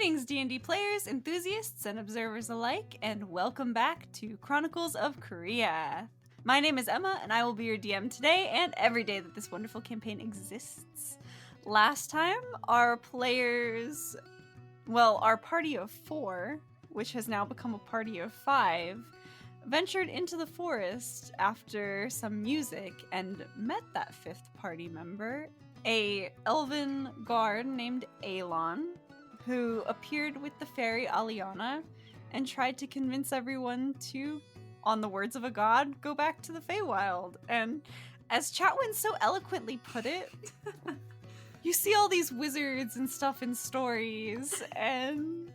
Greetings, D&D players, enthusiasts, and observers alike, and welcome back to Chronicles of Korea. My name is Emma, and I will be your DM today and every day that this wonderful campaign exists. Last time, our party of 4, which has now become a party of 5, ventured into the forest after some music and met that 5th party member, a elven guard named Aelon, who appeared with the fairy Aliana and tried to convince everyone to, on the words of a god, go back to the Feywild. And as Chatwin so eloquently put it, you see all these wizards and stuff in stories, and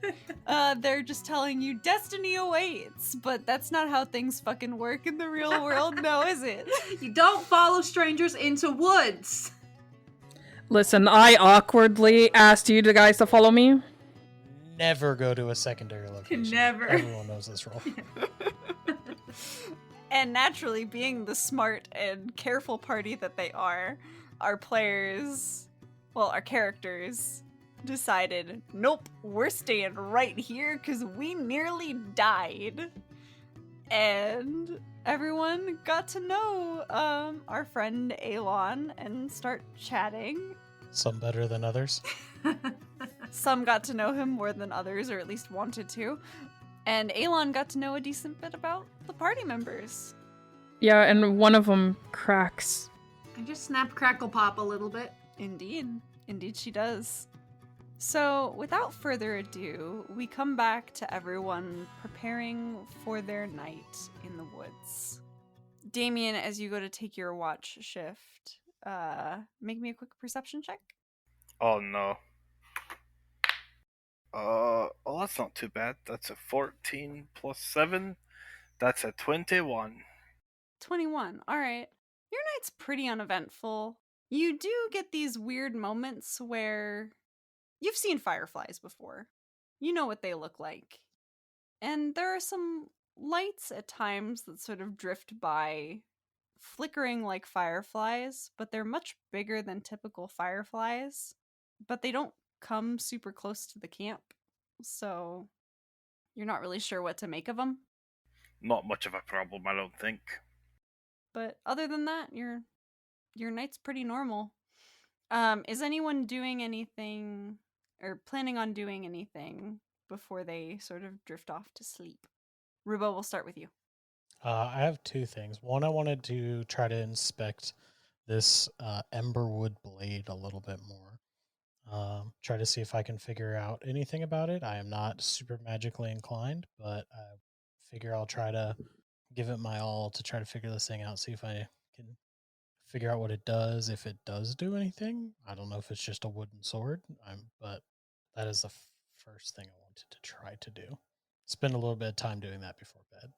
they're just telling you destiny awaits, but that's not how things fucking work in the real world, no, is it? You don't follow strangers into woods. Listen, I awkwardly asked you guys to follow me. Never go to a secondary location. Never. Everyone knows this rule. And naturally, being the smart and careful party that they are, our characters decided, nope, we're staying right here because we nearly died. And everyone got to know our friend Aelon and start chatting. Some better than others. Some got to know him more than others, or at least wanted to. And Aelon got to know a decent bit about the party members. Yeah, and one of them cracks. I just snap, crackle, pop a little bit. Indeed she does. So, without further ado, we come back to everyone preparing for their night in the woods. Damien, as you go to take your watch shift, make me a quick perception check. Oh no. That's not too bad. That's a 14 plus 7. That's a 21. 21, alright. Your night's pretty uneventful. You do get these weird moments where you've seen fireflies before. You know what they look like. And there are some lights at times that sort of drift by, flickering like fireflies, but they're much bigger than typical fireflies. But they don't come super close to the camp, so you're not really sure what to make of them. Not much of a problem, I don't think. But other than that, your night's pretty normal. Is anyone doing anything or planning on doing anything before they sort of drift off to sleep? Rubo, we'll start with you. I have two things. One, I wanted to try to inspect this Emberwood blade a little bit more. Try to see if I can figure out anything about it. I am not super magically inclined, but I figure I'll try to give it my all to try to figure this thing out, see if I can figure out what it does, if it does do anything. I don't know if it's just a wooden sword, but that is the first thing I wanted to try to do. Spend a little bit of time doing that before bed.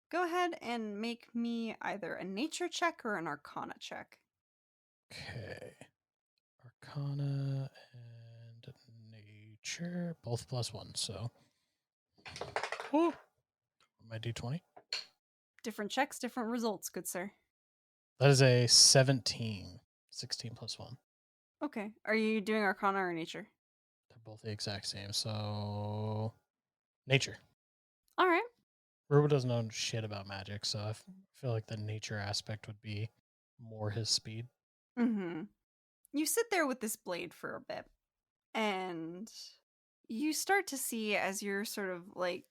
Go ahead and make me either a nature check or an arcana check. Okay. Arcana and nature, both +1, so. Oh, my d20. Different checks, different results, good sir. That is a 17. 16 + 1. Okay. Are you doing arcana or nature? They're both the exact same, so nature. All right. Rubo doesn't know shit about magic, so I feel like the nature aspect would be more his speed. Mm-hmm. You sit there with this blade for a bit, and you start to see, as you're sort of like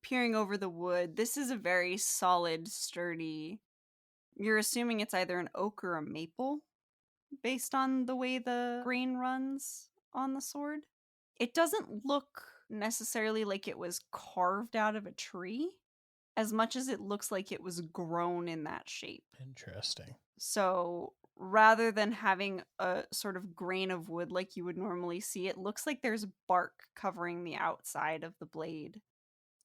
peering over the wood, this is a very solid, sturdy. You're assuming it's either an oak or a maple, based on the way the grain runs on the sword. It doesn't look necessarily like it was carved out of a tree, as much as it looks like it was grown in that shape. Interesting. So rather than having a sort of grain of wood like you would normally see, it looks like there's bark covering the outside of the blade.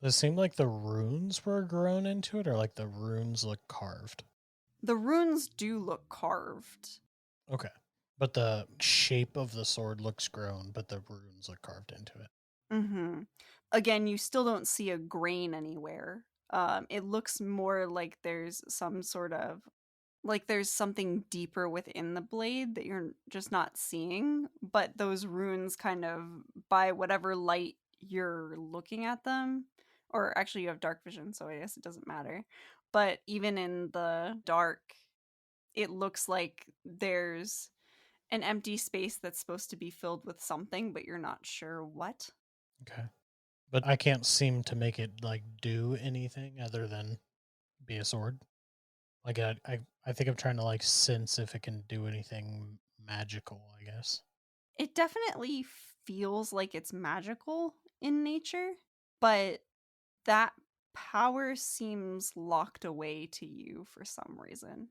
Does it seem like the runes were grown into it, or like the runes look carved? The runes do look carved. Okay. But the shape of the sword looks grown, but the runes look carved into it. Mm-hmm. Again, you still don't see a grain anywhere. It looks more like there's some sort of, like there's something deeper within the blade that you're just not seeing, but those runes kind of, by whatever light you're looking at them. Or actually, you have dark vision, so I guess it doesn't matter. But even in the dark, it looks like there's an empty space that's supposed to be filled with something, but you're not sure what. Okay. But I can't seem to make it like do anything other than be a sword. Like I think I'm trying to like sense if it can do anything magical, I guess. It definitely feels like it's magical in nature, but that power seems locked away to you for some reason.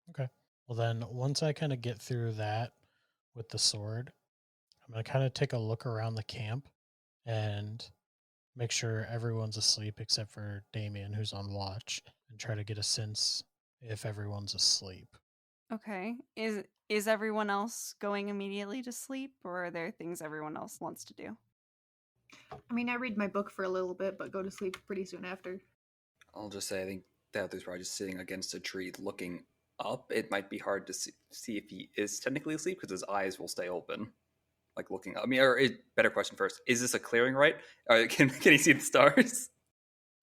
Okay. Well then once I kind of get through that with the sword, I'm gonna kind of take a look around the camp and make sure everyone's asleep except for Damien, who's on watch, and try to get a sense if everyone's asleep. Okay. Is everyone else going immediately to sleep, or are there things everyone else wants to do? I mean, I read my book for a little bit, but go to sleep pretty soon after. I'll just say I think Deathly's probably just sitting against a tree looking up. It might be hard to see if he is technically asleep because his eyes will stay open, like looking up. I mean, better question first: is this a clearing, right? Can he see the stars?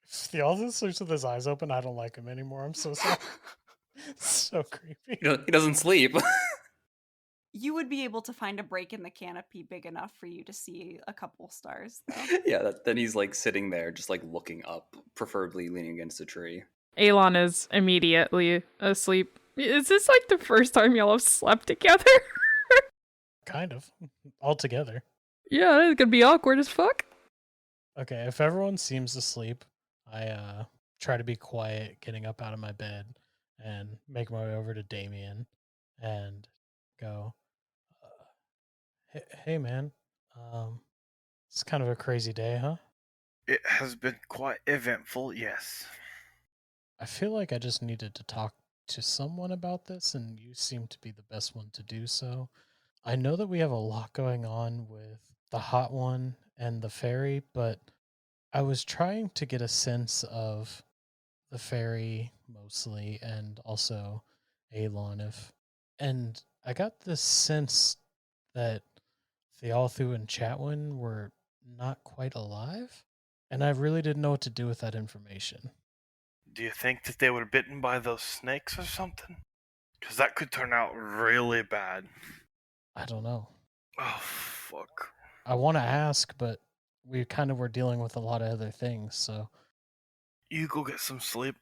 If the other sleeps with his eyes open, I don't like him anymore. I'm so sorry. It's so creepy. He doesn't sleep. You would be able to find a break in the canopy big enough for you to see a couple stars, though. Yeah, then he's like sitting there, just like looking up, preferably leaning against a tree. Elon is immediately asleep. Is this like the first time y'all have slept together? Kind of. All together. Yeah, it's gonna be awkward as fuck. Okay, if everyone seems asleep, I try to be quiet, getting up out of my bed and make my way over to Damien and go, hey man, it's kind of a crazy day, huh? It has been quite eventful, yes. I feel like I just needed to talk to someone about this, and you seem to be the best one to do so. I know that we have a lot going on with the hot one and the fairy, but I was trying to get a sense of the fairy mostly, and also Alon. And I got this sense that Thealthu and Chatwin were not quite alive, and I really didn't know what to do with that information. Do you think that they were bitten by those snakes or something? Because that could turn out really bad. I don't know. Oh, fuck. I want to ask, but we kind of were dealing with a lot of other things, so You go get some sleep.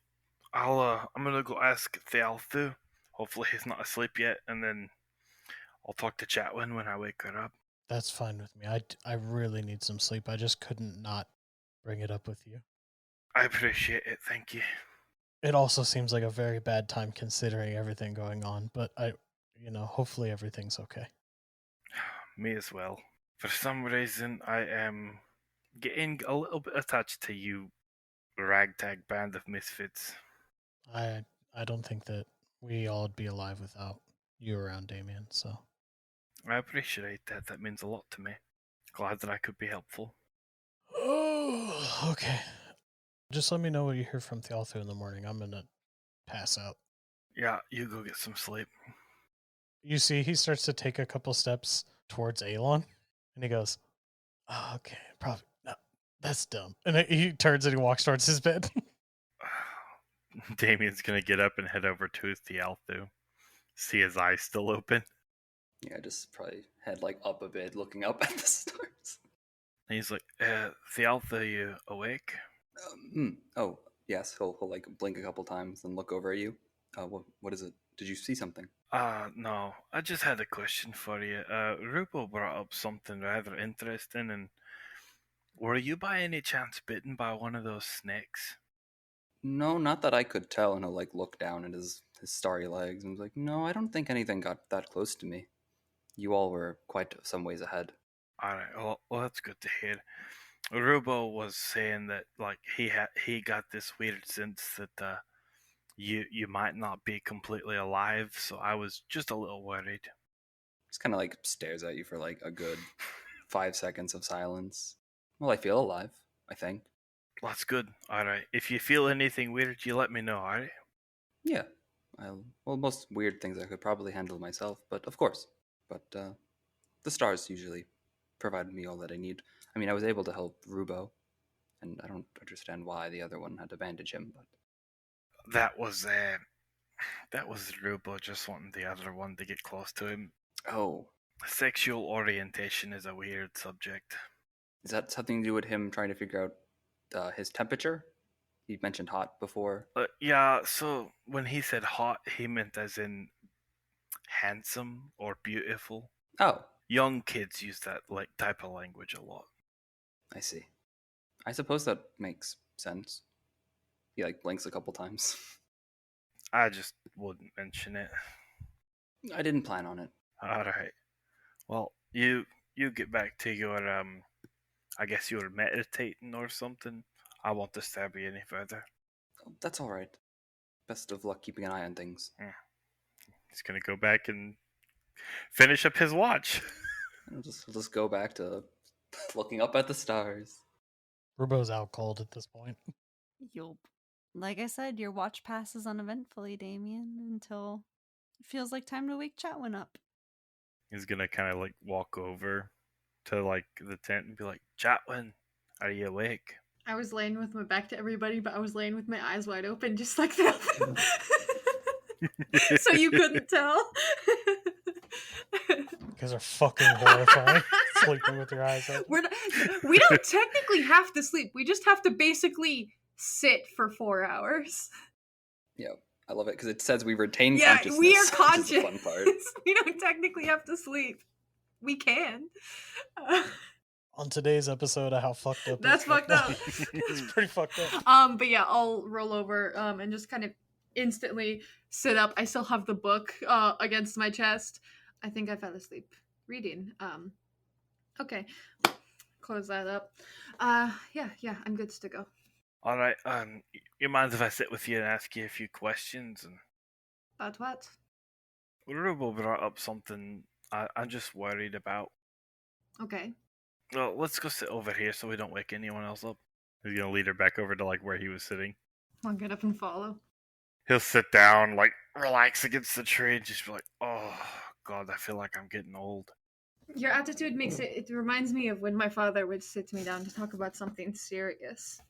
I'm gonna go ask Thealthu. Hopefully he's not asleep yet, and then I'll talk to Chatwin when I wake her up. that's fine with me. I really need some sleep. I just couldn't not bring it up with you. I appreciate it, thank you. It also seems like a very bad time considering everything going on, but hopefully everything's okay. Me as well. For some reason, I am getting a little bit attached to you, ragtag band of misfits. I don't think that we all would be alive without you around, Damien, so. I appreciate that. That means a lot to me. Glad that I could be helpful. Oh, okay. Just let me know what you hear from Thealthu in the morning. I'm gonna pass out. Yeah, you go get some sleep. You see, he starts to take a couple steps towards Alon, and he goes, oh, okay, probably, no, that's dumb. And he turns and he walks towards his bed. Damien's gonna get up and head over to Thealthu. See his eyes still open. Yeah, just probably head like up a bit, looking up at the stars. And he's like, Thealthu, you awake? Oh, yes. He'll like blink a couple times and look over at you. What is it? Did you see something? No. I just had a question for you. Rupo brought up something rather interesting, and were you by any chance bitten by one of those snakes? No, not that I could tell. And he'll like look down at his starry legs and was like, no, I don't think anything got that close to me. You all were quite some ways ahead. Alright, well, that's good to hear. Rubo was saying that like he got this weird sense that you might not be completely alive, so I was just a little worried. Just kind of like stares at you for like a good 5 seconds of silence. Well, I feel alive, I think. That's good. Alright, if you feel anything weird, you let me know, alright? Yeah. Well, most weird things I could probably handle myself, but of course. But the stars usually provided me all that I need. I mean, I was able to help Rubo, and I don't understand why the other one had to bandage him, but That was Rubo just wanting the other one to get close to him. oh, Sexual orientation is a weird subject. is that something to do with him trying to figure out his temperature? He mentioned hot before. Yeah, so when he said hot, he meant as in handsome or beautiful. Oh, Young kids use that type of language a lot. I see. I suppose that makes sense. He blinks a couple times. I just wouldn't mention it. I didn't plan on it. All right. Well, you get back to your I guess you were meditating or something. I won't disturb you any further. That's all right. Best of luck keeping an eye on things. He's gonna go back and finish up his watch. I'll just go back to looking up at the stars. Rubo's out cold at this point. Yup. Like I said, your watch passes uneventfully, Damien, until it feels like time to wake Chatwin up. He's gonna kind of walk over to the tent and be like, "Chatwin, are you awake?" I was laying with my back to everybody, but I was laying with my eyes wide open, just like that. So you couldn't tell. You guys are fucking horrifying. Sleeping with your eyes open. We don't technically have to sleep. We just have to basically sit for 4 hours. Yeah, I love it because it says we retain Yeah, consciousness. we are Which conscious. is the fun part. We don't technically have to sleep. We can. On today's episode of How Fucked Up That's Is fucked up. It's pretty fucked up. But yeah, I'll roll over and just kind of instantly sit up. I still have the book against my chest. I think I fell asleep reading. Okay. Close that up. Yeah, I'm good to go. All right. You mind if I sit with you and ask you a few questions? And About what? Rubo brought up something I'm just worried about. Okay. Well, let's go sit over here so we don't wake anyone else up. He's gonna lead her back over to where he was sitting. I'll get up and follow. He'll sit down, relax against the tree, and just be like, "Oh God, I feel like I'm getting old." Your attitude makes it reminds me of when my father would sit me down to talk about something serious.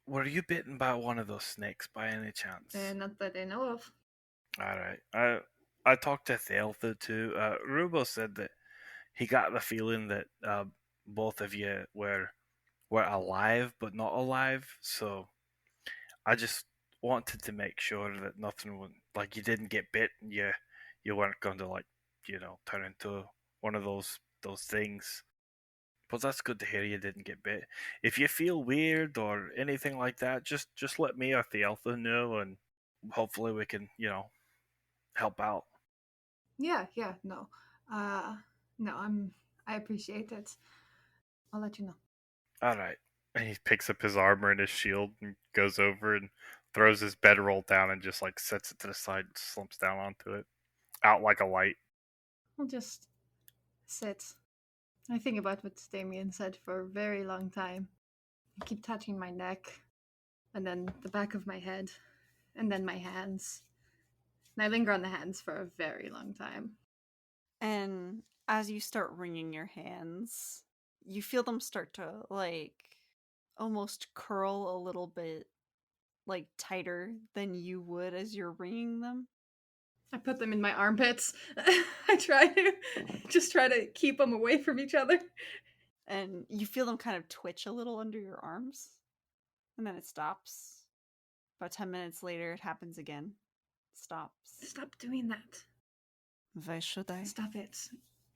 Were you bitten by one of those snakes by any chance? Not that I know of. All right. I talked to Theltha too. Rubo said that he got the feeling that both of you were alive but not alive. So I just wanted to make sure that nothing would you didn't get bit and you weren't going to turn into one of those things. But that's good to hear you didn't get bit. If you feel weird or anything like that, just let me or Theltha know, and hopefully we can help out. Yeah, no. No, I appreciate it. I'll let you know. All right. And he picks up his armor and his shield and goes over and throws his bedroll down and just sets it to the side and slumps down onto it. Out like a light. I'll just sit. I think about what Damien said for a very long time. I keep touching my neck, and then the back of my head, and then my hands. And I linger on the hands for a very long time. And as you start wringing your hands, you feel them start to almost curl a little bit tighter than you would as you're wringing them. I put them in my armpits. I try to keep them away from each other. And you feel them kind of twitch a little under your arms. And then it stops. About 10 minutes later, it happens again. Stops. Stop doing that. Why should I? Stop it.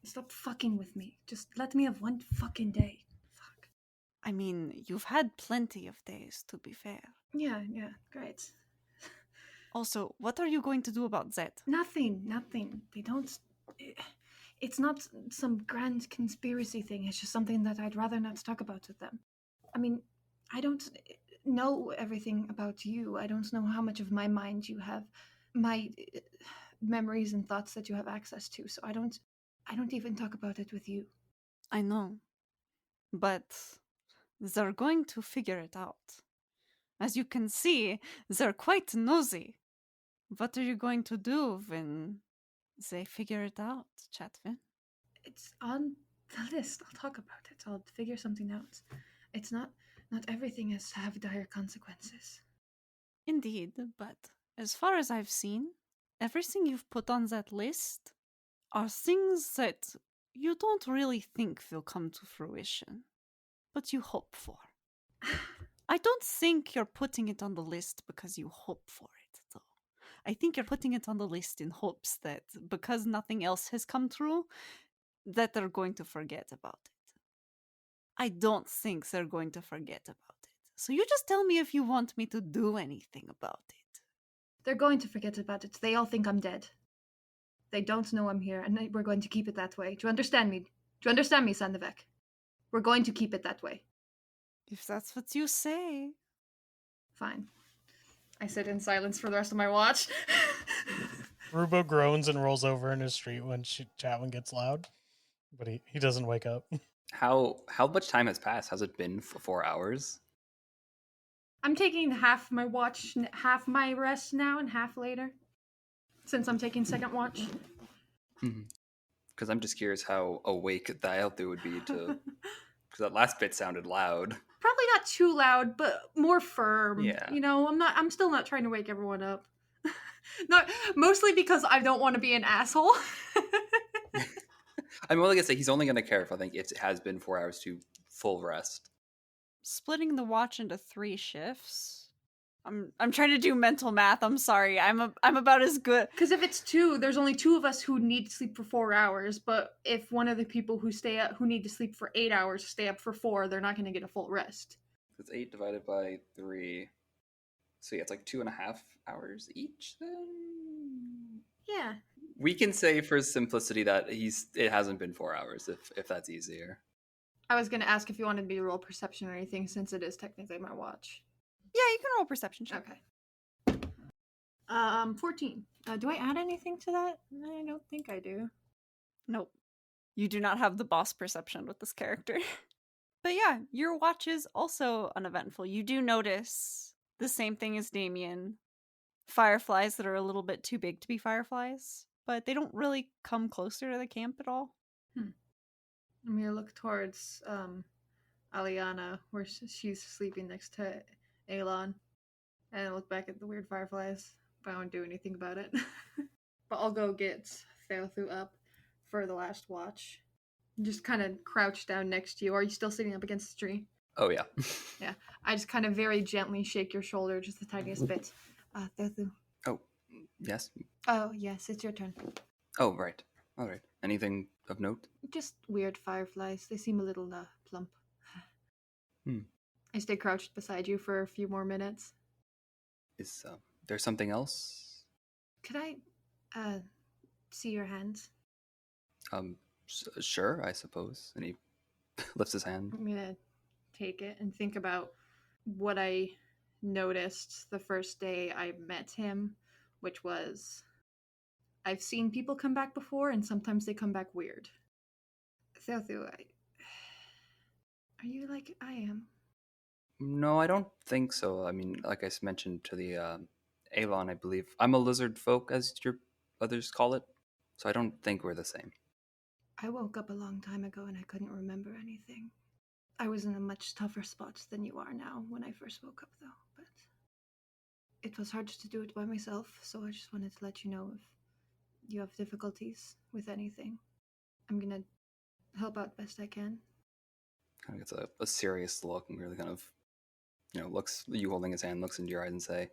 Stop fucking with me. Just let me have one fucking day. Fuck. I mean, you've had plenty of days, to be fair. Yeah, great. Also, what are you going to do about that? Nothing. They don't... It's not some grand conspiracy thing. It's just something that I'd rather not talk about with them. I mean, I don't know everything about you. I don't know how much of my mind you have, my memories and thoughts that you have access to. So I don't even talk about it with you. I know. But they're going to figure it out. As you can see, they're quite nosy. What are you going to do when they figure it out, Chatwin? It's on The list. I'll talk about it. I'll figure something out. It's not everything has to have dire consequences. Indeed, but as far as I've seen, everything you've put on that list are things that you don't really think will come to fruition, but you hope for. I don't think you're putting it on the list because you hope for it, though. I think you're putting it on the list in hopes that because nothing else has come true, that they're going to forget about it. I don't think they're going to forget about it. So you just tell me if you want me to do anything about it. They're going to forget about it. They all think I'm dead. They don't know I'm here, and we're going to keep it that way. Do you understand me? Do you understand me, Sandevek? We're going to keep it that way. If that's what you say. Fine. I sit in silence for the rest of my watch. Rubo groans and rolls over in his street when Chatwin gets loud, but he doesn't wake up. How much time has passed? Has it been for 4 hours? I'm taking half my watch, half my rest now, and half later. Since I'm taking second watch. Because I'm just curious how awake Dialthu would be to... Because that last bit sounded loud. Probably not too loud, but more firm. Yeah. You know, I'm still not trying to wake everyone up. Not mostly because I don't want to be an asshole. I'm only gonna say he's only gonna care if I think it has been 4 hours to full rest. Splitting the watch into 3 shifts. I'm trying to do mental math. I'm sorry. I'm about as good. Because if it's 2, there's only 2 of us who need to sleep for 4 hours. But if one of the people who stay up, who need to sleep for 8 hours, stay up for 4, they're not going to get a full rest. It's 8 divided by 3. So yeah, it's like 2.5 hours each then? Yeah. We can say for simplicity that it hasn't been 4 hours if that's easier. I was going to ask if you wanted me to roll perception or anything, since it is technically my watch. Yeah, you can roll perception check. Okay. 14. Do I add anything to that? I don't think I do. Nope. You do not have the boss perception with this character. But yeah, your watch is also uneventful. You do notice the same thing as Damien. Fireflies that are a little bit too big to be fireflies, but they don't really come closer to the camp at all. I'm going to look towards Aliana, where she's sleeping next to Elon, and look back at the weird fireflies, but I won't do anything about it. But I'll go get Theothu up for the last watch. Just kind of crouch down next to you. Are you still sitting up against the tree? Oh yeah. Yeah. I just kind of very gently shake your shoulder just the tiniest bit. Theothu. Oh, yes. Oh, yes, it's your turn. Oh, right. All right. Anything of note? Just weird fireflies. They seem a little plump. I stay crouched beside you for a few more minutes. Is there something else? Could I see your hands? Sure, I suppose. And he lifts his hand. I'm gonna take it and think about what I noticed the first day I met him, which was I've seen people come back before, and sometimes they come back weird. Theothu, are you like I am? No, I don't think so. I mean, like I mentioned to the Avon, I believe I'm a lizard folk, as your others call it. So I don't think we're the same. I woke up a long time ago and I couldn't remember anything. I was in a much tougher spot than you are now when I first woke up, though. But it was hard to do it by myself, so I just wanted to let you know if you have difficulties with anything. I'm gonna help out best I can. Kind of gets a serious look and really kind of, looks, you holding his hand, looks into your eyes and say,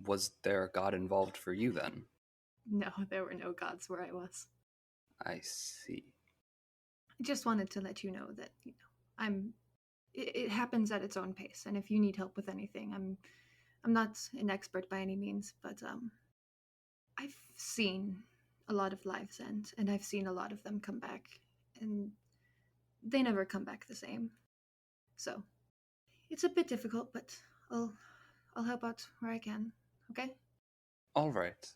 was there a god involved for you then? No, there were no gods where I was. I see. I just wanted to let you know that, it happens at its own pace, and if you need help with anything, I'm not an expert by any means, but I've seen a lot of lives end, and I've seen a lot of them come back, and they never come back the same. So it's a bit difficult, but I'll help out where I can. Okay? All right.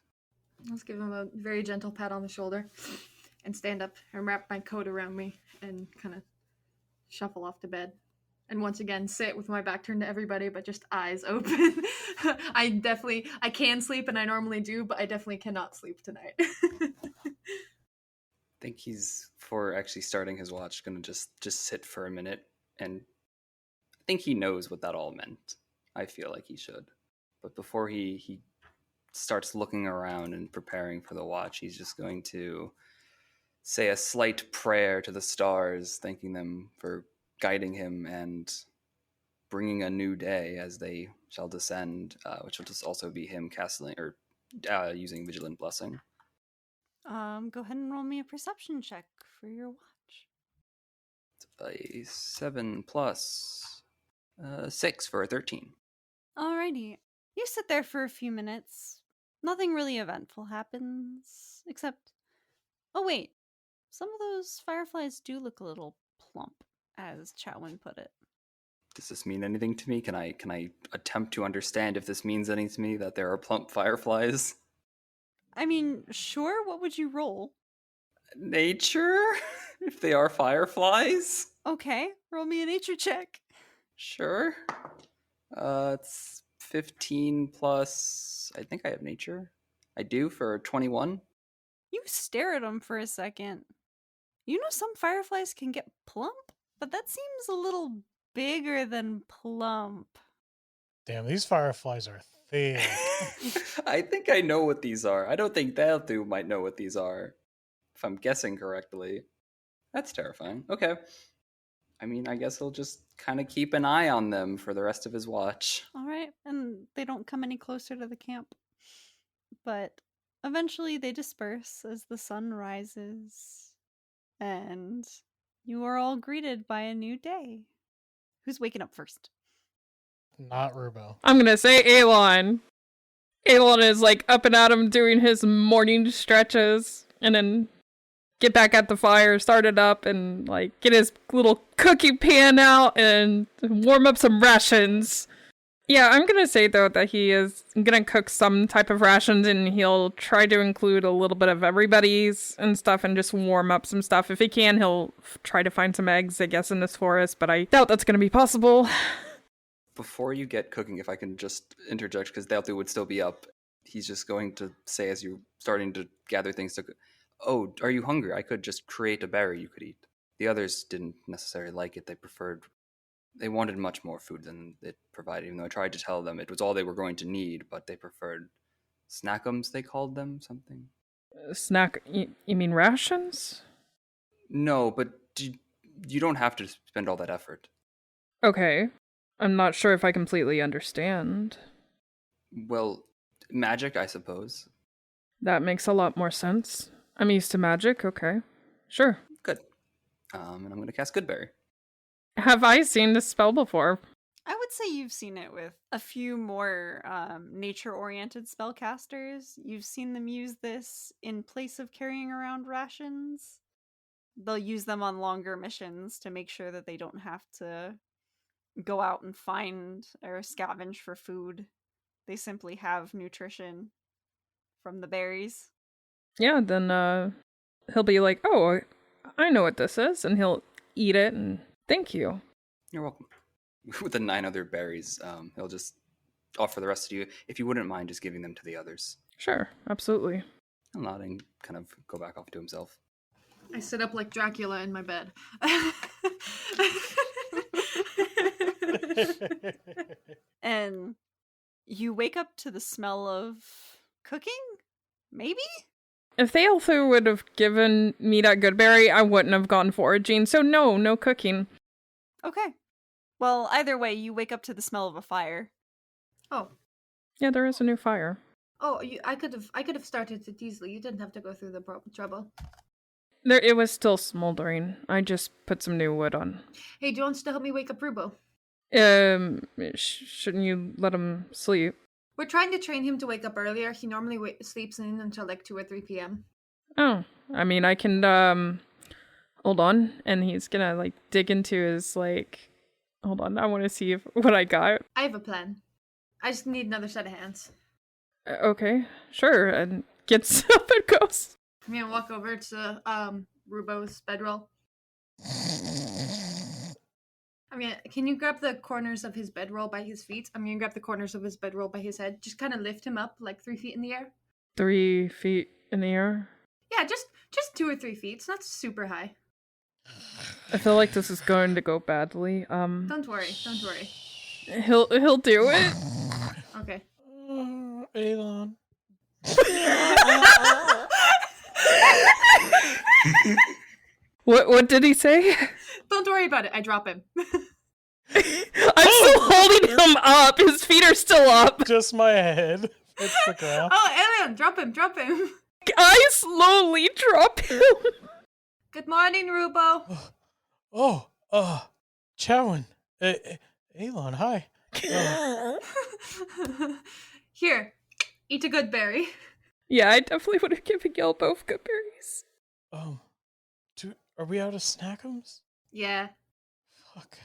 Let's give him a very gentle pat on the shoulder and stand up and wrap my coat around me and kind of shuffle off to bed. And once again, sit with my back turned to everybody, but just eyes open. I can sleep, and I normally do, but I definitely cannot sleep tonight. think he's, for actually starting his watch, gonna just sit for a minute, and I think he knows what that all meant. I feel like he should. But before he starts looking around and preparing for the watch, he's just going to say a slight prayer to the stars, thanking them for guiding him and bringing a new day as they shall descend, which will just also be him casting or using Vigilant Blessing. Go ahead and roll me a perception check for your watch. A 7 plus 6 for a 13. Alrighty. You sit there for a few minutes. Nothing really eventful happens, except... Oh wait, some of those fireflies do look a little plump, as Chatwin put it. Does this mean anything to me? Can I attempt to understand if this means anything to me, that there are plump fireflies? I mean, sure, what would you roll? Nature? If they are fireflies? Okay, roll me a nature check. Sure. It's 15 plus... I think I have nature. I do, for 21. You stare at them for a second. You know some fireflies can get plump, but that seems a little bigger than plump. Damn, these fireflies are thick. I think I know what these are. I don't think Dalthu might know what these are, if I'm guessing correctly. That's terrifying. Okay. I mean, I guess he'll just kind of keep an eye on them for the rest of his watch. Alright, and they don't come any closer to the camp. But eventually they disperse as the sun rises. And you are all greeted by a new day. Who's waking up first? Not Rubo. I'm gonna say Alon. Alon is like up and at him doing his morning stretches, and then get back at the fire, start it up, and like get his little cookie pan out and warm up some rations. Yeah, I'm gonna say though that he is gonna cook some type of rations, and he'll try to include a little bit of everybody's and stuff, and just warm up some stuff. If he can, he'll try to find some eggs, I guess, in this forest, but I doubt that's gonna be possible. Before you get cooking, if I can just interject, because Dalthu would still be up, he's just going to say, as you're starting to gather things to cook, "Oh, are you hungry? I could just create a berry you could eat." The others didn't necessarily like it. They wanted much more food than it provided, even though I tried to tell them it was all they were going to need, but they preferred snackums, they called them, something. Snack? You mean rations? No, but you don't have to spend all that effort. Okay. I'm not sure if I completely understand. Well, magic, I suppose. That makes a lot more sense. I'm used to magic, okay. Sure. Good. And I'm going to cast Goodberry. Have I seen this spell before? I would say you've seen it with a few more nature-oriented spellcasters. You've seen them use this in place of carrying around rations. They'll use them on longer missions to make sure that they don't have to go out and find or scavenge for food. They simply have nutrition from the berries. Yeah, then he'll be like, "Oh, I know what this is," and he'll eat it and thank you. You're welcome. With the 9 other berries, he'll just offer the rest of you, if you wouldn't mind just giving them to the others. Sure, absolutely. He'll nod and kind of go back off to himself. I sit up like Dracula in my bed. And you wake up to the smell of cooking? Maybe? If Thalthu would have given me that good berry, I wouldn't have gone foraging, so no cooking. Okay. Well, either way, you wake up to the smell of a fire. Oh, Yeah, there is a new fire. I could have started it easily. You didn't have to go through the trouble. It was still smoldering. I just put some new wood on. Hey, do you want to help me wake up Rubo? Shouldn't you let him sleep? We're trying to train him to wake up earlier. He normally sleeps in until like 2 or 3 p.m. Oh, I mean, I can, hold on. And he's gonna, like, dig into his, like, hold on, I want to see what I got. I have a plan. I just need another set of hands. Okay, sure. And gets up and goes. I'm gonna walk over to Rubo's bedroll. Can you grab the corners of his bedroll by his feet? I'm gonna grab the corners of his bedroll by his head. Just kind of lift him up like 3 feet in the air. 3 feet in the air? Yeah, just Just 2 or 3 feet. It's not super high. I feel like this is going to go badly. Don't worry. He'll do it. Okay. Elon. What did he say? Don't worry about it. I drop him. I'm still holding him up. His feet are still up. Just my head. It's the ground. Oh, Alien, drop him. I slowly drop him. Good morning, Rubo. Chowan. Elon, hi. Here, eat a good berry. Yeah, I definitely would have given y'all both good berries. Are we out of snackums? Yeah. Fuck.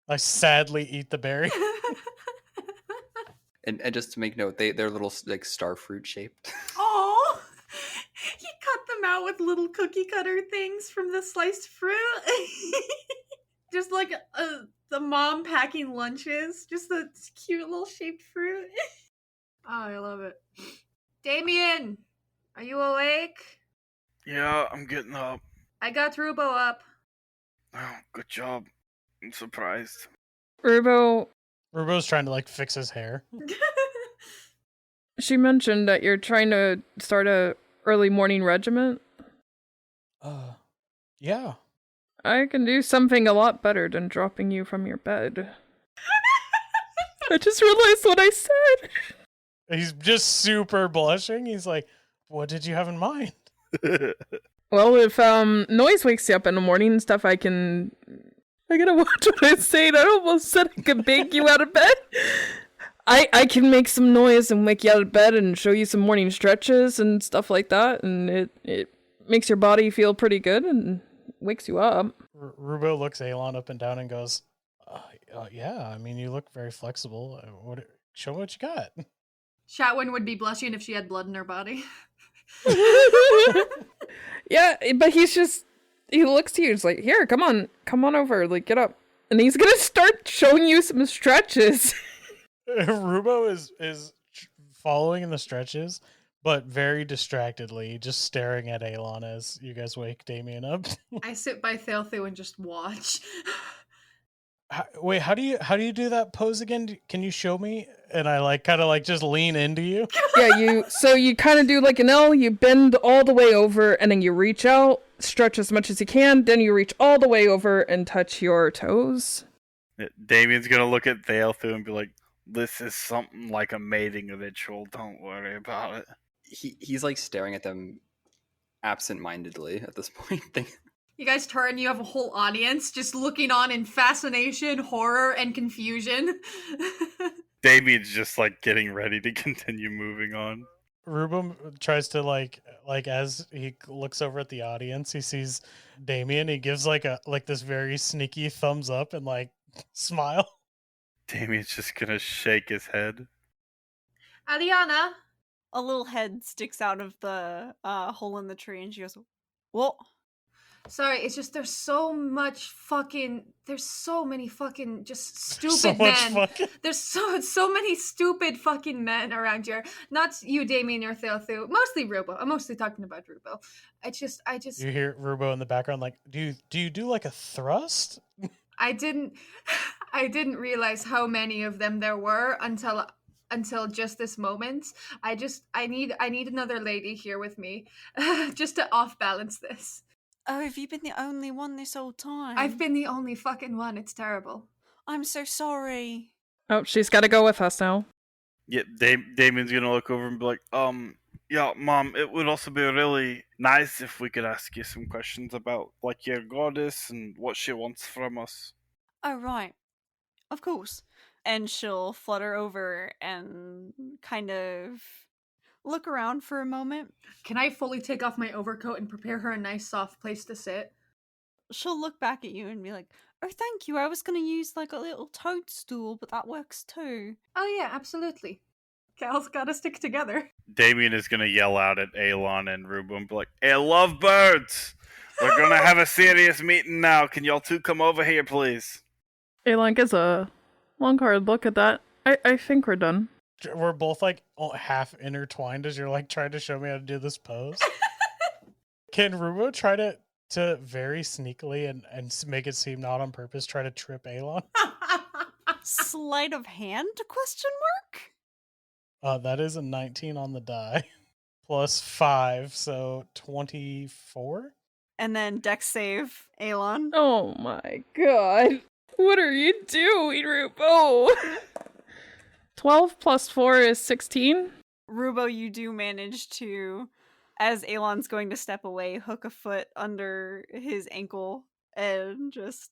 I sadly eat the berry. And just to make note, they're little like star fruit shaped. Oh, he cut them out with little cookie cutter things from the sliced fruit. Just like the mom packing lunches. Just the cute little shaped fruit. Oh, I love it. Damien, are you awake? Yeah, I'm getting up. I got Rubo up. Oh, good job. I'm surprised. Rubo's trying to like fix his hair. She mentioned that you're trying to start a early morning regiment. Yeah. I can do something a lot better than dropping you from your bed. I just realized what I said. He's just super blushing. He's like, what did you have in mind? Well, if noise wakes you up in the morning and stuff, I gotta watch what I say. I almost said I could bake you out of bed. I can make some noise and wake you out of bed and show you some morning stretches and stuff like that, and it makes your body feel pretty good and wakes you up. Rubo looks Elon up and down and goes, yeah, I mean, you look very flexible. Show me what you got. Chatwin would be blushing if she had blood in her body. Yeah, but he looks to you, he's like, here, come on over, like, get up. And he's gonna start showing you some stretches. Rubo is following in the stretches, but very distractedly, just staring at Elon as you guys wake Damien up. I sit by Thalthu and just watch. Wait, how do you do that pose again? Can you show me? And I kind of just lean into you. Yeah, you kind of do like an L, you bend all the way over, and then you reach out, stretch as much as you can, then you reach all the way over and touch your toes. Damien's gonna look at Thalthu and be like, this is something like a mating ritual, don't worry about it. He's like staring at them absent-mindedly at this point. You guys turn, you have a whole audience just looking on in fascination, horror, and confusion. Damien's just getting ready to continue moving on. Ruben tries to like as he looks over at the audience, he sees Damien. He gives this very sneaky thumbs up and smile. Damien's just gonna shake his head. Aliana. A little head sticks out of the hole in the tree, and she goes, "What?" Sorry, it's just there's so many fucking just stupid So much men. fucking- There's so many stupid fucking men around here. Not you, Damien, or Thalthu. Mostly Rubo. I'm mostly talking about Rubo. I just You hear Rubo in the background do you do a thrust? I didn't realize how many of them there were until just this moment. I need another lady here with me just to off balance this. Oh, have you been the only one this whole time? I've been the only fucking one. It's terrible. I'm so sorry. Oh, she's gotta go with us now. Yeah, Damien's gonna look over and be like, yeah, Mom, it would also be really nice if we could ask you some questions about, your goddess and what she wants from us. Oh, right. Of course. And she'll flutter over and kind of look around for a moment. Can I fully take off my overcoat and prepare her a nice soft place to sit? She'll look back at you and be like, "Oh, thank you. I was going to use a little toadstool, but that works too." Oh yeah, absolutely. Cal's gotta stick together. Damien is gonna yell out at Elon and Rubo and be like, "Hey, lovebirds! We're gonna have a serious meeting now. Can y'all two come over here, please?" Alon gives a long hard look at that. I think we're done. We're both half intertwined as you're trying to show me how to do this pose. Can Rubo try to very sneakily and make it seem not on purpose try to trip Alon? Sleight of hand? Question mark? That is a 19 on the die. Plus 5, so 24? And then dex save, Alon. Oh my god. What are you doing, Rubo? 12 plus 4 is 16. Rubo, you do manage to, as Alon's going to step away, hook a foot under his ankle and just...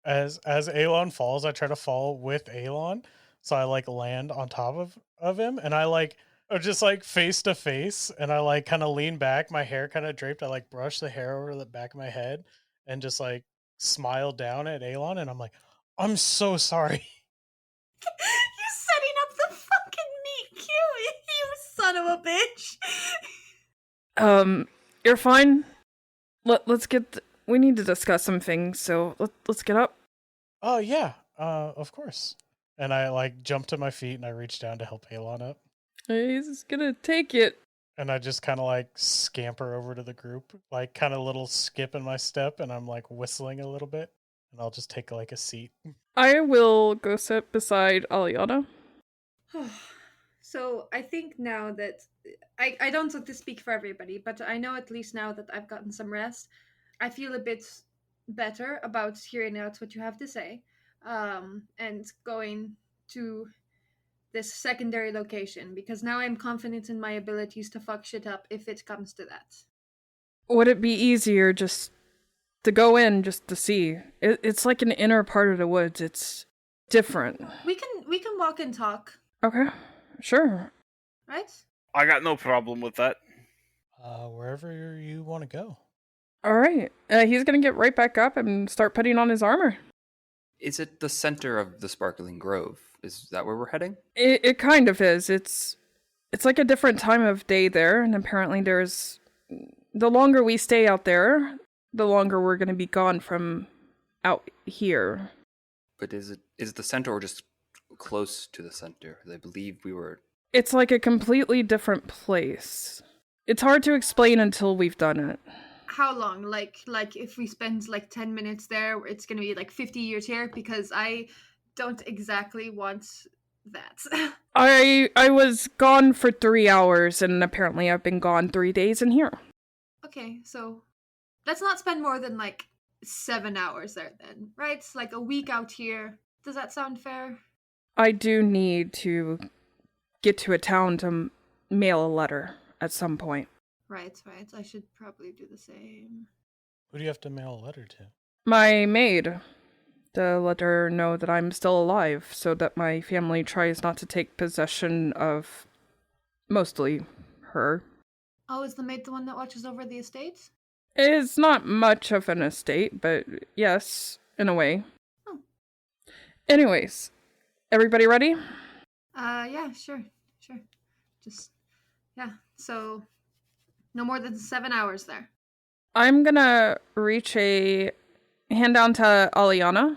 As Alon falls, I try to fall with Alon, so I like land on top of him, and I like are just like face to face, and I like kind of lean back, my hair kind of draped. I like brush the hair over the back of my head, and just like smile down at Alon, and I'm like, I'm so sorry. You're setting up the fucking meet cute, you son of a bitch. You're fine. Let's get. We need to discuss some things, so let's get up. Oh yeah, of course. And I like jumped to my feet and I reached down to help Alon up. He's gonna take it. And I just kind of like scamper over to the group, like kind of little skip in my step, and I'm like whistling a little bit, and I'll just take like a seat. I will go sit beside Aliana. So I think now that I don't want to speak for everybody, but I know at least now that I've gotten some rest, I feel a bit better about hearing out what you have to say, and going to this secondary location, because now I'm confident in my abilities to fuck shit up if it comes to that. Would it be easier just to go in just to see? It's like an inner part of the woods. It's different. We can walk and talk, Okay, sure. right? I got no problem with that. Wherever you want to go. All right. He's gonna get right back up and start putting on his armor. Is it the center of the Sparkling Grove? Is that where we're heading? It kind of is. It's like a different time of day there, and apparently there's... The longer we stay out there, the longer we're going to be gone from out here. But is it the center or just close to the center? I believe we were... It's like a completely different place. It's hard to explain until we've done it. How long? Like if we spend like 10 minutes there, it's gonna be like 50 years here, because I don't exactly want that. I was gone for 3 hours, and apparently I've been gone 3 days in here. Okay, so let's not spend more than like 7 hours there then, right? It's like a week out here. Does that sound fair? I do need to get to a town to mail a letter at some point. Right. I should probably do the same. Who do you have to mail a letter to? My maid. To let her know that I'm still alive, so that my family tries not to take possession of mostly her. Oh, is the maid the one that watches over the estate? It's not much of an estate, but yes, in a way. Oh. Anyways, everybody ready? Yeah, sure. Just, yeah, so no more than 7 hours there. I'm gonna reach a hand down to Aliana,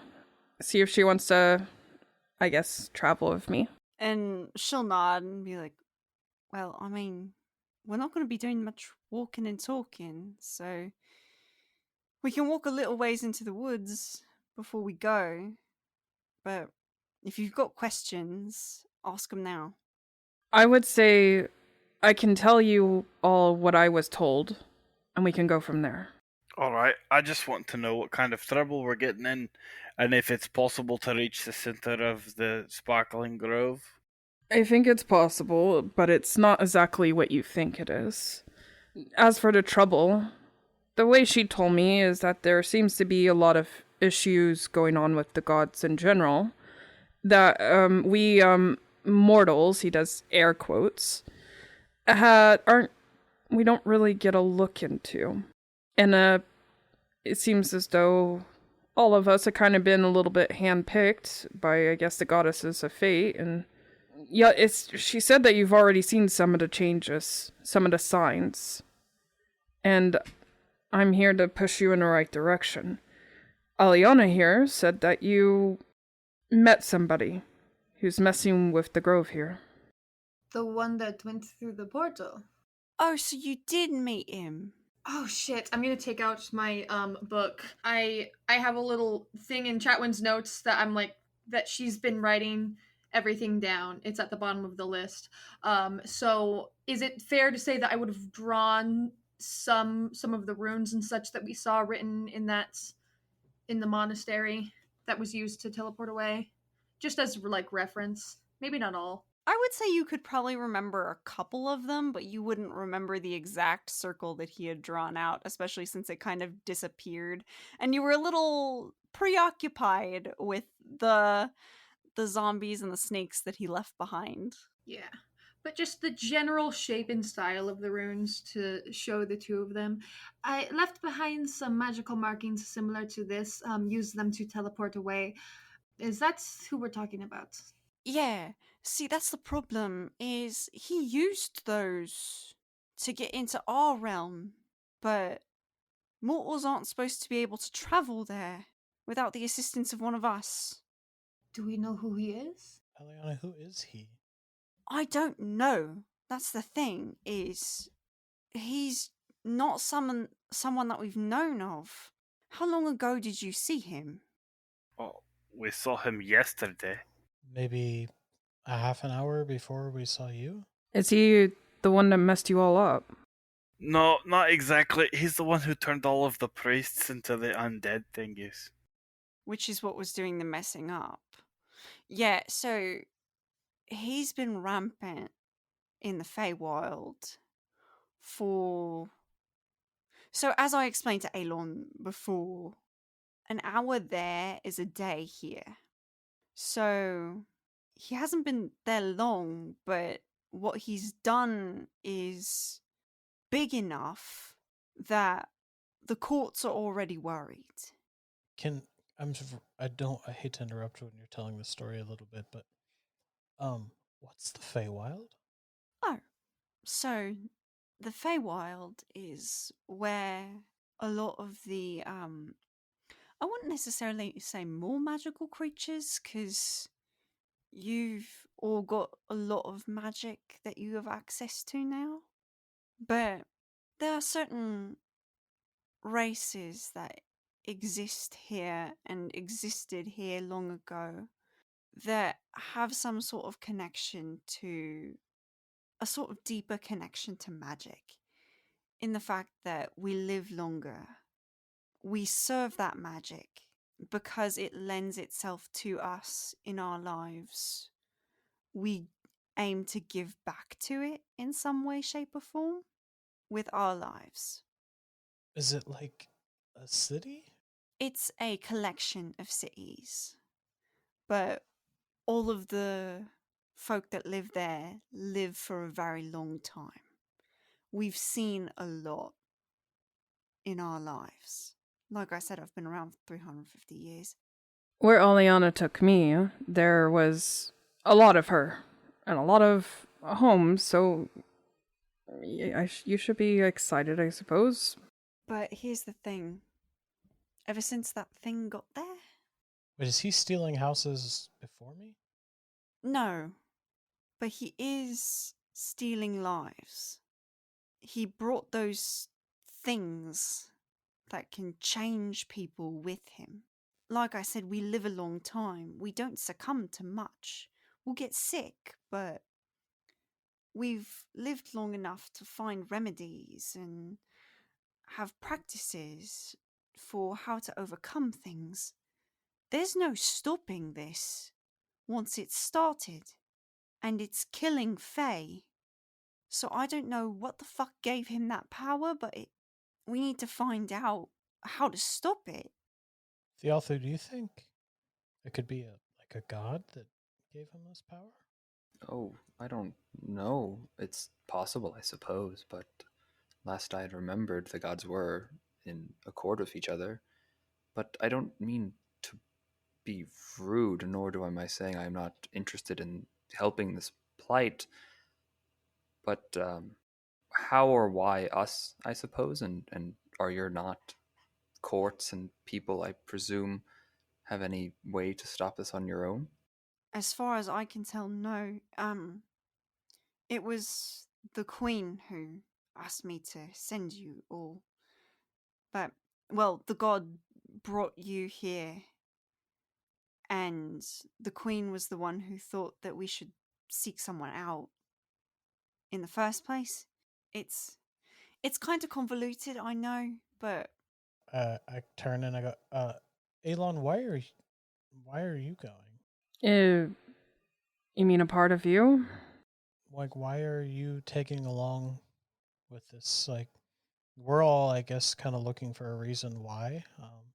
see if she wants to, I guess, travel with me. And she'll nod and be like, well, I mean, we're not going to be doing much walking and talking, so we can walk a little ways into the woods before we go. But if you've got questions, ask them now. I would say I can tell you all what I was told, and we can go from there. Alright, I just want to know what kind of trouble we're getting in, and if it's possible to reach the center of the Sparkling Grove. I think it's possible, but it's not exactly what you think it is. As for the trouble, the way she told me is that there seems to be a lot of issues going on with the gods in general, that we mortals, he does air quotes, we don't really get a look into. And it seems as though all of us have kind of been a little bit handpicked by, I guess, the goddesses of fate. And yeah, she said that you've already seen some of the changes, some of the signs. And I'm here to push you in the right direction. Aliana here said that you met somebody who's messing with the grove here. The one that went through the portal. Oh, so you did meet him? Oh shit, I'm gonna take out my book. I have a little thing in Chatwin's notes that I'm like that she's been writing everything down. It's at the bottom of the list. So is it fair to say that I would have drawn some of the runes and such that we saw written in the monastery that was used to teleport away? Just as like reference. Maybe not all. I would say you could probably remember a couple of them, but you wouldn't remember the exact circle that he had drawn out, especially since it kind of disappeared. And you were a little preoccupied with the zombies and the snakes that he left behind. Yeah. But just the general shape and style of the runes to show the two of them. I left behind some magical markings similar to this, used them to teleport away. Is that who we're talking about? Yeah, see, that's the problem, is he used those to get into our realm, but mortals aren't supposed to be able to travel there without the assistance of one of us. Do we know who he is? Eliana, who is he? I don't know. That's the thing, is he's not someone that we've known of. How long ago did you see him? Oh, we saw him yesterday. Maybe a half an hour before we saw you? Is he the one that messed you all up? No, not exactly. He's the one who turned all of the priests into the undead thingies. Which is what was doing the messing up. Yeah, so he's been rampant in the Feywild for... So as I explained to Elon before, an hour there is a day here. So he hasn't been there long, but what he's done is big enough that the courts are already worried. I hate to interrupt when you're telling the story a little bit, but what's the Feywild? Oh, so the Feywild is where a lot of the I wouldn't necessarily say more magical creatures, because you've all got a lot of magic that you have access to now. But there are certain races that exist here and existed here long ago that have some sort of connection to a sort of deeper connection to magic, in the fact that we live longer. We serve that magic because it lends itself to us in our lives. We aim to give back to it in some way, shape, or form with our lives. Is it like a city? It's a collection of cities, but all of the folk that live there live for a very long time. We've seen a lot in our lives. Like I said, I've been around for 350 years. Where Aliana took me, there was a lot of her and a lot of homes, so you should be excited, I suppose. But here's the thing. Ever since that thing got there? Wait, is he stealing houses before me? No. But he is stealing lives. He brought those things that can change people with him. Like I said, we live a long time. We don't succumb to much. We'll get sick, but we've lived long enough to find remedies and have practices for how to overcome things. There's no stopping this once it's started, and it's killing Faye. So I don't know what the fuck gave him that power, but we need to find out how to stop it. Thealtho, do you think it could be a god that gave him this power? Oh, I don't know. It's possible, I suppose, but last I had remembered, the gods were in accord with each other. But I don't mean to be rude, nor am I saying I am not interested in helping this plight. But how or why us, I suppose, and are you not courts and people, I presume, have any way to stop this on your own? As far as I can tell, no. It was the Queen who asked me to send you all. But, well, the god brought you here, and the queen was the one who thought that we should seek someone out in the first place. It's kind of convoluted, I know, but I turn and I go, Elon, why are you going? You mean a part of you? Like, why are you tagging along with this? Like, we're all, I guess, kind of looking for a reason why.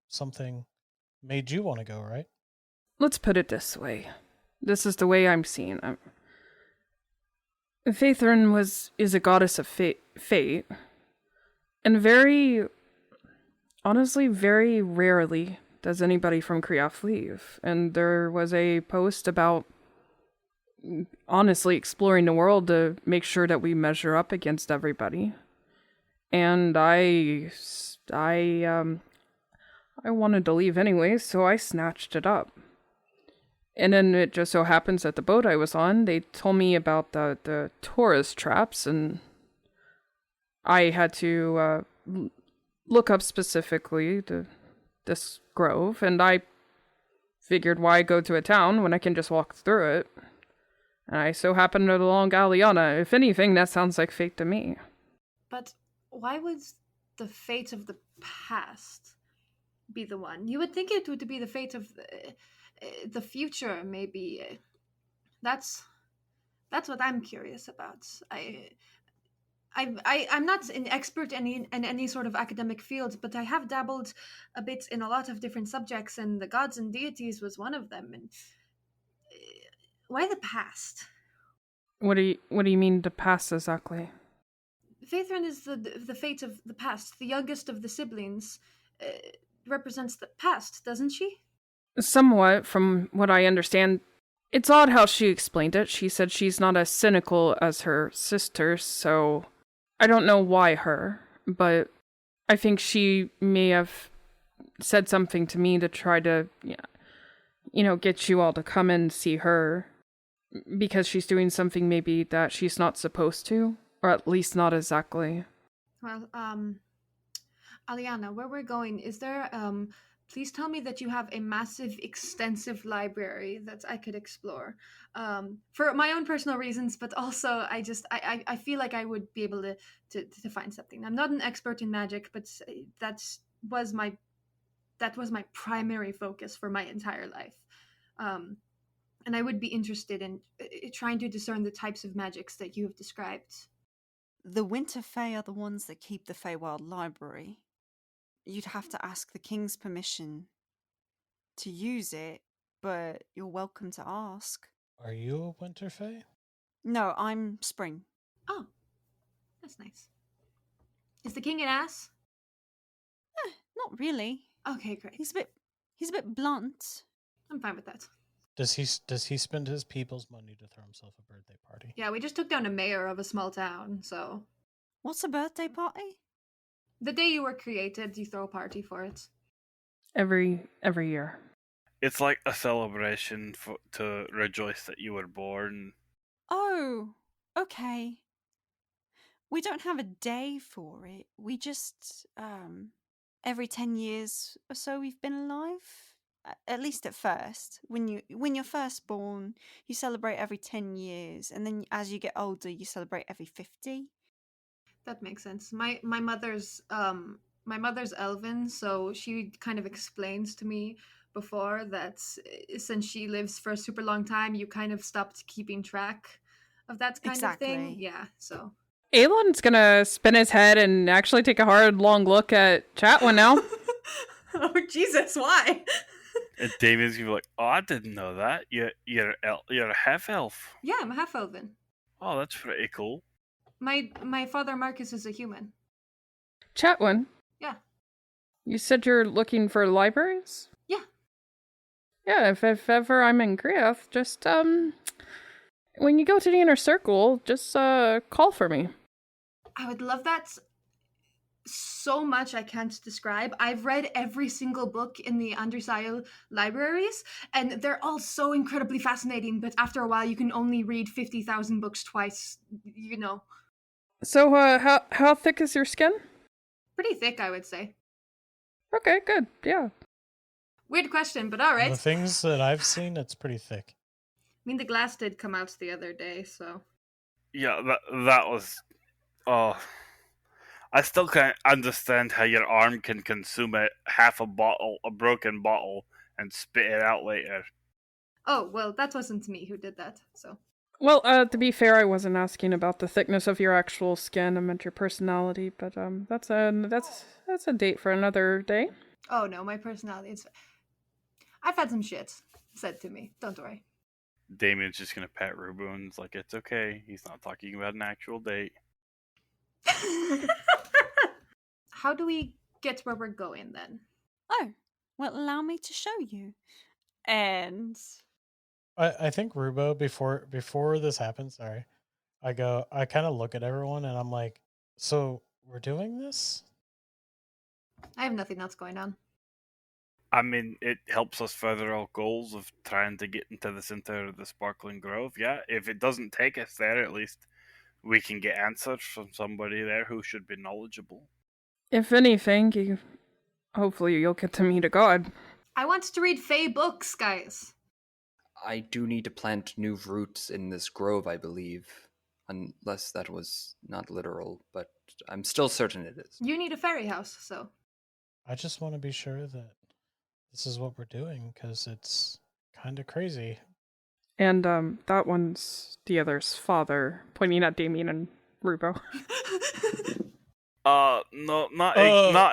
Something made you want to go, right? Let's put it this way. This is the way I'm seeing it. Faithrin is a goddess of fate, and honestly, very rarely does anybody from Kriaf leave. And there was a post about honestly exploring the world to make sure that we measure up against everybody. And I wanted to leave anyway, so I snatched it up. And then it just so happens that the boat I was on, they told me about the tourist traps, and I had to look up specifically this grove, and I figured why go to a town when I can just walk through it. And I so happened to along Aliana. If anything, that sounds like fate to me. But why would the fate of the past be the one? You would think it would be the fate of the future, maybe. That's what I'm curious about. I'm not an expert in any sort of academic field, but I have dabbled a bit in a lot of different subjects, and the gods and deities was one of them. And why the past? What do you mean the past exactly? Faithrin is the fate of the past. The youngest of the siblings represents the past, doesn't she? Somewhat, from what I understand. It's odd how she explained it. She said she's not as cynical as her sister, so I don't know why her, but I think she may have said something to me to try to, get you all to come and see her, because she's doing something maybe that she's not supposed to, or at least not exactly. Well, Aliana, where we're going, is there, please tell me that you have a massive, extensive library that I could explore. For my own personal reasons, but also I feel like I would be able to find something. I'm not an expert in magic, but that was my primary focus for my entire life. And I would be interested in trying to discern the types of magics that you have described. the Winter Fae are the ones that keep the Feywild Library. You'd have to ask the King's permission to use it, but you're welcome to ask. Are you a Winter Fae? No, I'm Spring. Oh, that's nice. Is the king an ass? Not really. Okay, great. He's a bit blunt. I'm fine with that. Does he spend his people's money to throw himself a birthday party? Yeah, we just took down a mayor of a small town, so... What's a birthday party? The day you were created, you throw a party for it. Every year. It's like a celebration to rejoice that you were born. Oh, okay. We don't have a day for it. We just, every 10 years or so we've been alive. At least at first. When you're first born, you celebrate every 10 years. And then as you get older, you celebrate every 50. That makes sense. My mother's Elven, so she kind of explains to me before that since she lives for a super long time, you kind of stopped keeping track of that kind of thing. Yeah, so... Aelon's gonna spin his head and actually take a hard, long look at Chatwin now. Oh, Jesus, why? And Damien's gonna be like, "Oh, I didn't know that. You're a half elf. Yeah, I'm a half Elven. Oh, that's pretty cool." My father Marcus is a human. Chatwin? Yeah. You said you're looking for libraries? Yeah. Yeah, if ever I'm in Griath, just, when you go to the inner circle, just, call for me. I would love that so much I can't describe. I've read every single book in the Undersile libraries, and they're all so incredibly fascinating, but after a while you can only read 50,000 books twice, you know. So, how thick is your skin? Pretty thick, I would say. Okay, good. Yeah. Weird question, but all right. The things that I've seen, it's pretty thick. I mean, the glass did come out the other day, so. Yeah, that was. Oh, I still can't understand how your arm can consume half a broken bottle, and spit it out later. Oh, well, that wasn't me who did that, so. Well, to be fair, I wasn't asking about the thickness of your actual skin. I meant your personality, but that's a date for another day. Oh no, my personality is. I've had some shit said to me. Don't worry. Damien's just gonna pat Rubo and it's like, it's okay. He's not talking about an actual date. How do we get where we're going then? Oh, well, allow me to show you. And I think Rubo, before this happens, sorry, I kind of look at everyone and I'm like, so we're doing this? I have nothing else going on. I mean, it helps us further our goals of trying to get into the center of the Sparkling Grove. Yeah, if it doesn't take us there, at least we can get answers from somebody there who should be knowledgeable. If anything, hopefully you'll get to meet a god. I want to read Fey books, guys. I do need to plant new roots in this grove, I believe. Unless that was not literal, but I'm still certain it is. You need a fairy house, so. I just want to be sure that this is what we're doing because it's kind of crazy. And that one's the other's father, pointing at Damien and Rubo. No, not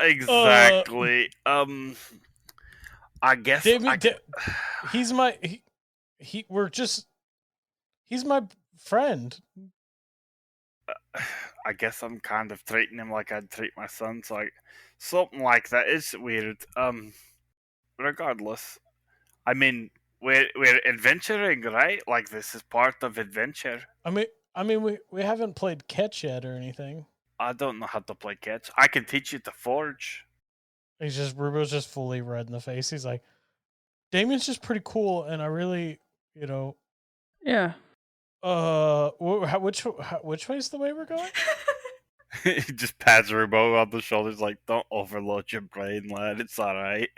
exactly. I guess he's my he's my friend. I guess I'm kind of treating him like I'd treat my son, so something like that. It's weird. Regardless, I mean, we're adventuring, right? Like this is part of adventure. I mean, we haven't played catch yet or anything. I don't know how to play catch. I can teach you to forge. Rubo's just fully red in the face. He's like, Damien's just pretty cool, and I really, Yeah. Which way's the way we're going? He just pats Rubo on the shoulders, like, "Don't overload your brain, lad. It's all right."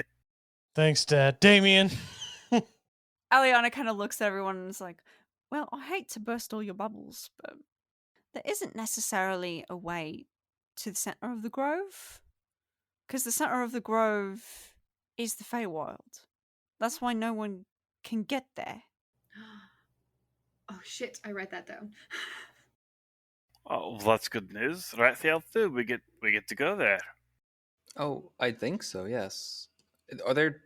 Thanks, Dad. Damien. Aliana kind of looks at everyone and is like, well, I hate to burst all your bubbles, but there isn't necessarily a way to the center of the grove. Because the center of the grove is the Feywild. That's why no one can get there. Oh shit, I write that down. Oh, well, that's good news, right, Thealthu? We get to go there. Oh, I think so, yes. Are there...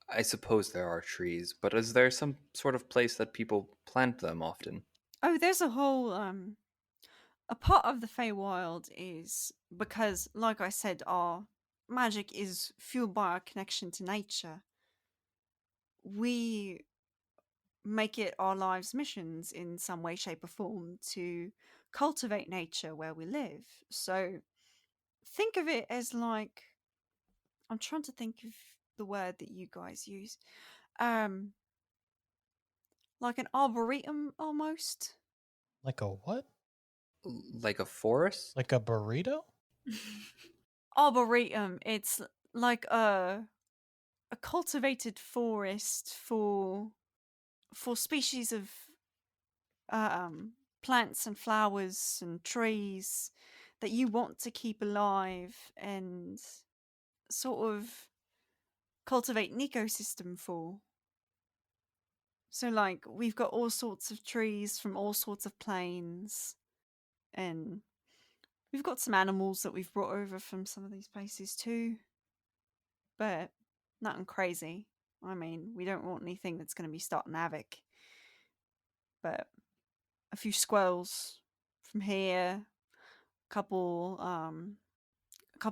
I suppose there are trees, but is there some sort of place that people plant them often? Oh, there's a whole a part of the Feywild is because, like I said, our magic is fueled by our connection to nature. We make it our lives' missions in some way, shape, or form to cultivate nature where we live. So think of it as like, I'm trying to think of the word that you guys use. Like an arboretum almost. Like a what? Like a forest? Like a burrito? Arboretum, it's like a cultivated forest for species of plants and flowers and trees that you want to keep alive and sort of cultivate an ecosystem for. So, like, we've got all sorts of trees from all sorts of planes, and we've got some animals that we've brought over from some of these places too. But nothing crazy. I mean, we don't want anything that's going to be starting havoc. But a few squirrels from here, a couple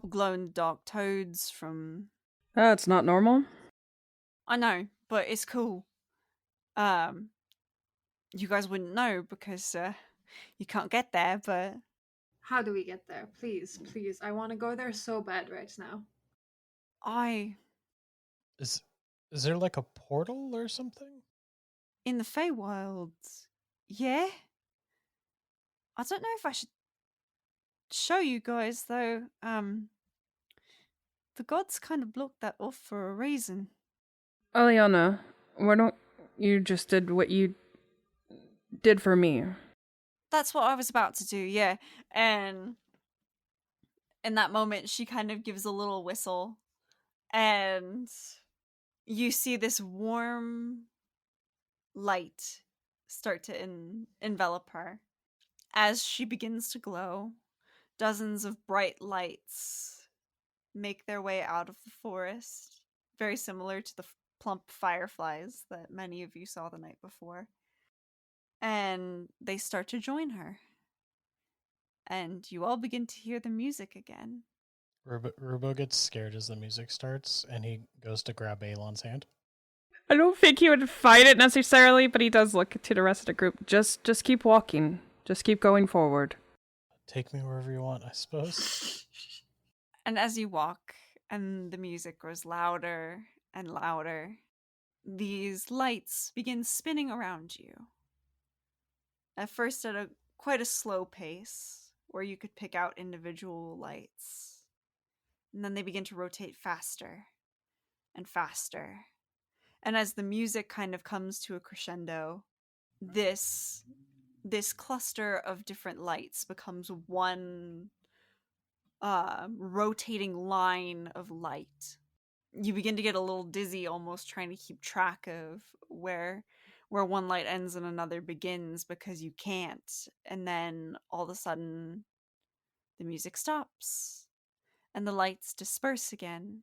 glow in the dark toads from. That's not normal. I know, but it's cool. You guys wouldn't know because you can't get there, but How do we get there? Please, please. I want to go there so bad right now. Is there like a portal or something? In the Feywild, yeah. I don't know if I should show you guys though. The gods kind of blocked that off for a reason. Aliana, why don't you just did what you did for me? That's what I was about to do, yeah. And in that moment, she kind of gives a little whistle, and you see this warm light start to envelop her. As she begins to glow, dozens of bright lights make their way out of the forest, very similar to the plump fireflies that many of you saw the night before. And they start to join her. And you all begin to hear the music again. Rubo gets scared as the music starts, and he goes to grab Aelon's hand. I don't think he would fight it necessarily, but he does look to the rest of the group. Just keep walking. Just keep going forward. Take me wherever you want, I suppose. And as you walk, and the music grows louder and louder, these lights begin spinning around you. At first at quite a slow pace, where you could pick out individual lights. And then they begin to rotate faster and faster. And as the music kind of comes to a crescendo, this cluster of different lights becomes one rotating line of light. You begin to get a little dizzy, almost trying to keep track of where one light ends and another begins, because you can't. And then all of a sudden, the music stops and the lights disperse again.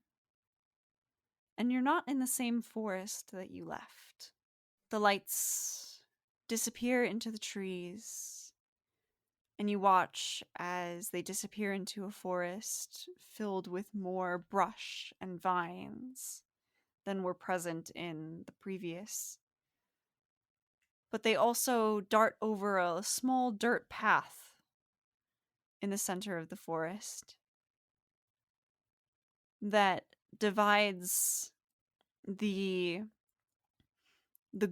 And you're not in the same forest that you left. The lights disappear into the trees, and you watch as they disappear into a forest filled with more brush and vines than were present in the previous. But they also dart over a small dirt path in the center of the forest that divides the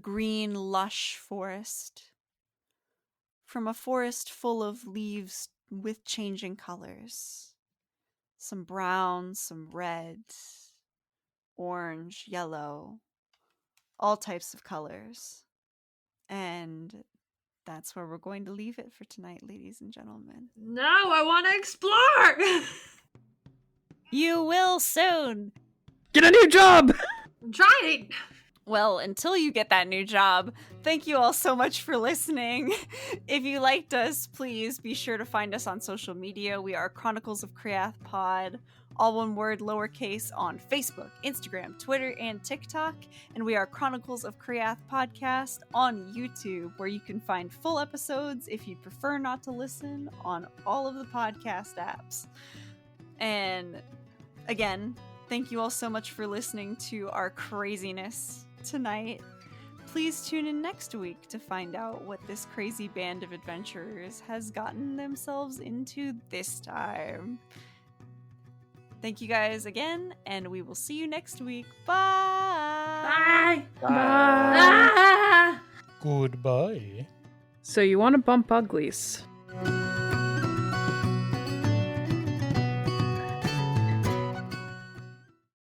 green, lush forest from a forest full of leaves with changing colors. Some brown, some red, orange, yellow, all types of colors. And that's where we're going to leave it for tonight, ladies and gentlemen. No, I want to explore! You will soon! Get a new job! I'm trying! Well, until you get that new job, thank you all so much for listening. If you liked us, please be sure to find us on social media. We are Chronicles of Kriath Pod, all one word, lowercase, on Facebook, Instagram, Twitter, and TikTok. And we are Chronicles of Kriath Podcast on YouTube, where you can find full episodes if you prefer not to listen on all of the podcast apps. And again, thank you all so much for listening to our craziness tonight. Please tune in next week to find out what this crazy band of adventurers has gotten themselves into this time. Thank you guys again, and we will see you next week. Bye! Bye! Bye. Ah! Goodbye. So you want to bump uglies?